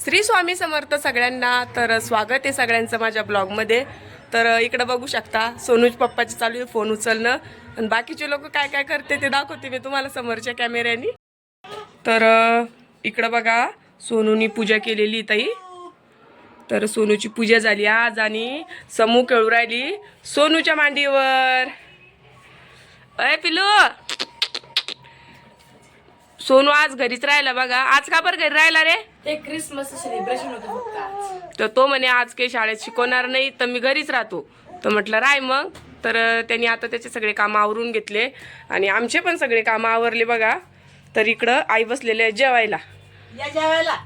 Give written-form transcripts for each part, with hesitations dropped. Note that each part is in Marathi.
श्री स्वामी समर्थ सगळ्यांना। तर स्वागत आहे सगळ्यांचं माझ्या ब्लॉगमध्ये। तर इकडे बघू शकता सोनूज पप्पाची चालू आहे फोन उचलणं आणि बाकीचे लोक काय काय करते ते दाखवते मी तुम्हाला समोरच्या कॅमेऱ्यानी। तर इकडे बघा सोनूनी पूजा केलेली ताई। तर सोनूची पूजा झाली आज आणि समू खेळू राहिली सोनूच्या मांडीवर। अय पिलू, सोनू आज घरीच राहिला बघा। आज का बरं घरी राहिला रे? ते क्रिसमस सेलिब्रेशन होतं फक्त आज। तर तो म्हणे आज काही शाळेत शिकवणार नाही तर मी घरीच राहतो। तर म्हटलं राय मग। तर त्यांनी आता त्याचे सगळे काम आवरून घेतले आणि आमचे पण सगळे काम आवरले बघा। तर इकडं आई बसलेले आहे जेवायला। या जेवायला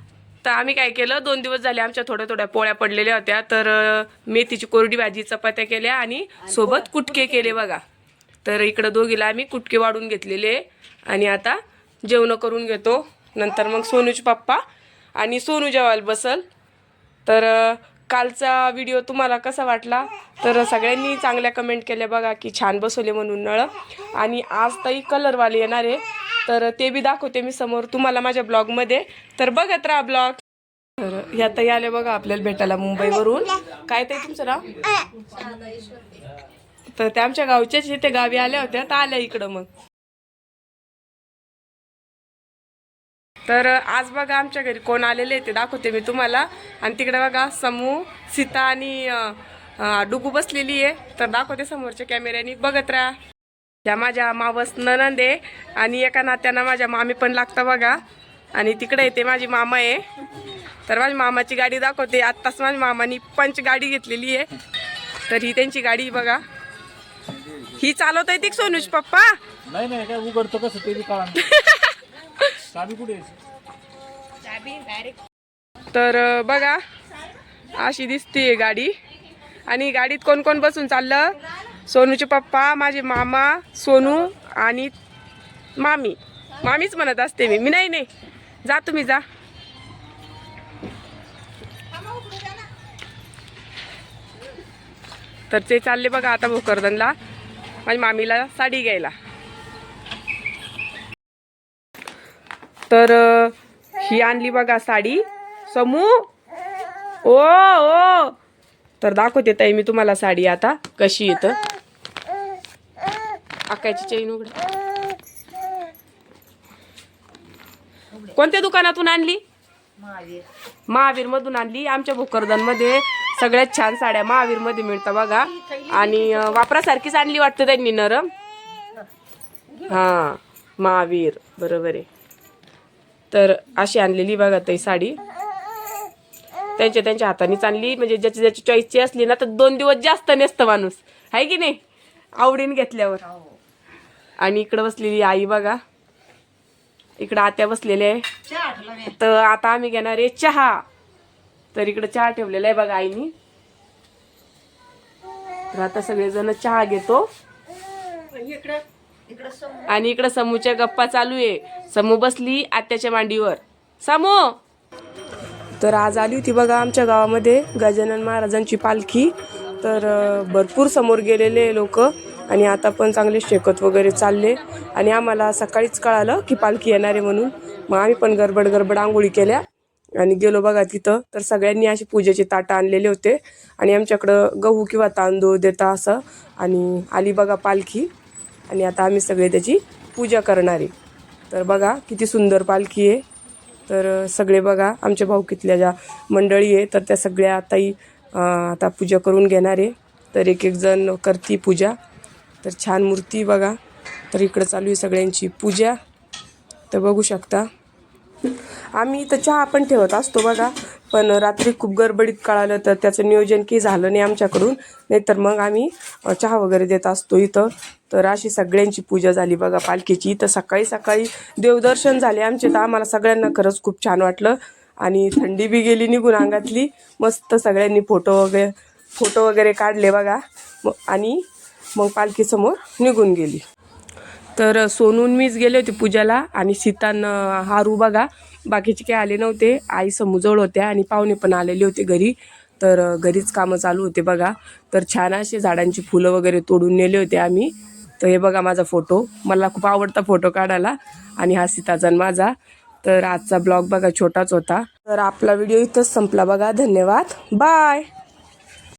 तर आम्ही काय केलं, 2 दिवस झाले आमच्या थोड्या थोड्या पोळ्या पडलेल्या होत्या। तर मेथीची कोरडी भाजी चपात्या केल्या आणि सोबत कुटके केले बघा। तर इकडं दोघीला आम्ही कुटके वाढून घेतलेले आणि आता जेवण करून घेतो। नंतर मग सोनूचे पप्पा आणि सोनू जेवायला बसल। तर कालचा व्हिडिओ तुम्हाला कसा वाटला तर सगळ्यांनी चांगल्या कमेंट केल्या बघा की छान बसवले म्हणून नळ। आणि आज ताई कलरवाले येणार आहे तर ते बी दाखवते मी समोर तुम्हाला माझ्या ब्लॉगमध्ये। तर बघत राहा ब्लॉग। तर ह्या ताई आल्या बघा आपल्याला भेटायला मुंबईवरून। काय ताई तुमचं नाव? तर त्या आमच्या गावच्याच इथे गावी आल्या होत्या तर आल्या इकडं मग। तर आज बघा आमच्या घरी कोण आलेले ते दाखवते मी तुम्हाला। आणि तिकडे बघा समू, सीता आणि डुगू बसलेली आहे तर दाखवते समोरच्या कॅमेऱ्यानी। बघत राहा। त्या माझ्या मावस ननंद आहे आणि एका नात्यानं माझ्या मामी पण लागतं बघा। आणि तिकडे येते माझी मामा आहे। तर माझ्या मामाची गाडी दाखवते। आत्ताच माझ्या मामानी पंच गाडी घेतलेली आहे तर ही त्यांची गाडी बघा। ही चालवत आहे ती सोनूज पप्पा? नाही नाही, काय उघडतो कसं ते बी कळा। चाबी कुठे आहे? तर बघा अशी दिसते गाडी। आणि गाडीत कोण कोण बसून चाललं? सोनूचे पप्पा, माझे मामा, सोनू आणि मामी। मामीच म्हणत असते मी नाही जा तुम्ही जा। तर ते चालले बघा आता भोकरदनला माझ्या मामीला साडी घ्यायला। तर ही आणली बघा साडी समू। ओ ओ तर दाखवते ताई मी तुम्हाला साडी आता कशी येतं। आकायची चैन उघड। कोणत्या दुकानातून आणली? महावीर मधून आणली। आमच्या भोकरदन मध्ये सगळ्यात छान साड्या महावीर मध्ये मिळतात बघा। आणि वापरासारखीच आणली वाटतं त्यांनी नरम। हा महावीर बरोबर आहे। तर अशी आणलेली बघा ताई साडी। त्यांच्या हातानेच आणली म्हणजे ज्याची ज्याची चॉईसची असली ना तर 2 दिवस जास्त नेसतं माणूस, आहे की नाही, आवडीन घेतल्यावर। आणि इकडं बसलेली आई बघा, इकडं आत्या बसलेल्या आहे। तर आता आम्ही घेणार आहे चहा। तर इकडं चहा ठेवलेला आहे बघा आईनी। तर आता सगळेजण चहा घेतो। आणि इकडं समूच्या गप्पा चालू आहे। समू बसली आत्याच्या मांडीवर। समू तर आज आली होती बघा आमच्या गावामध्ये गजानन महाराजांची पालखी। तर भरपूर समोर गेलेले लोक आणि आता पण चांगले शेकत वगैरे चालले। आणि आम्हाला सकाळीच कळालं की पालखी येणार आहे म्हणून। मग आम्ही पण गडबड आंघोळी केल्या आणि गेलो बघा तिथं। तर सगळ्यांनी अशी पूजेचे ताटं आणलेले होते आणि आमच्याकडं गहू किंवा तांदूळ देता असं। आणि आली बघा पालखी आणि आता आम्ही सगळे त्याची पूजा करणार आहे। तर बघा किती सुंदर पालखी आहे। तर सगळे बघा आमच्या भाऊकीतल्या ज्या मंडळी आहे तर त्या सगळ्या ताई आता पूजा करून घेणार आहे। तर एक जण करती पूजा। तर छान मूर्ती बघा। तर इकडं चालू आहे सगळ्यांची पूजा। तर बघू शकता आम्ही इथं चहा पण ठेवत असतो बघा। पण रात्री खूप गडबडीत कळालं तर त्याचं नियोजन काही झालं नाही आमच्याकडून, नाहीतर मग आम्ही चहा वगैरे देत असतो इथं। तर अशी सगळ्यांची पूजा झाली बघा पालखीची। तर सकाळी देवदर्शन झाले आमचे। तर आम्हाला सगळ्यांना खरंच खूप छान वाटलं आणि थंडी बी गेली निघून अंगातली। मस्त सगळ्यांनी फोटो वगैरे काढले बघा। आणि मग पालखी समोर निघून गेली। तर सोनून मीच गेले होते पूजाला आणि सीतान हारू बघा, बाकीचे काही आले नव्हते। आई समूजवळ होत्या आणि पाहुणे पण आलेले होते घरी। तर घरीच कामं चालू होते बघा। तर छान असे झाडांची फुलं वगैरे तोडून नेले होते आम्ही। तर हे बघा माझा फोटो, मला खूप आवडता फोटो काढायला आणि हा सीताचा माझा। तर आजचा ब्लॉग बघा छोटाच होता। तर आपला व्हिडिओ इथंच संपला बघा. धन्यवाद. बाय.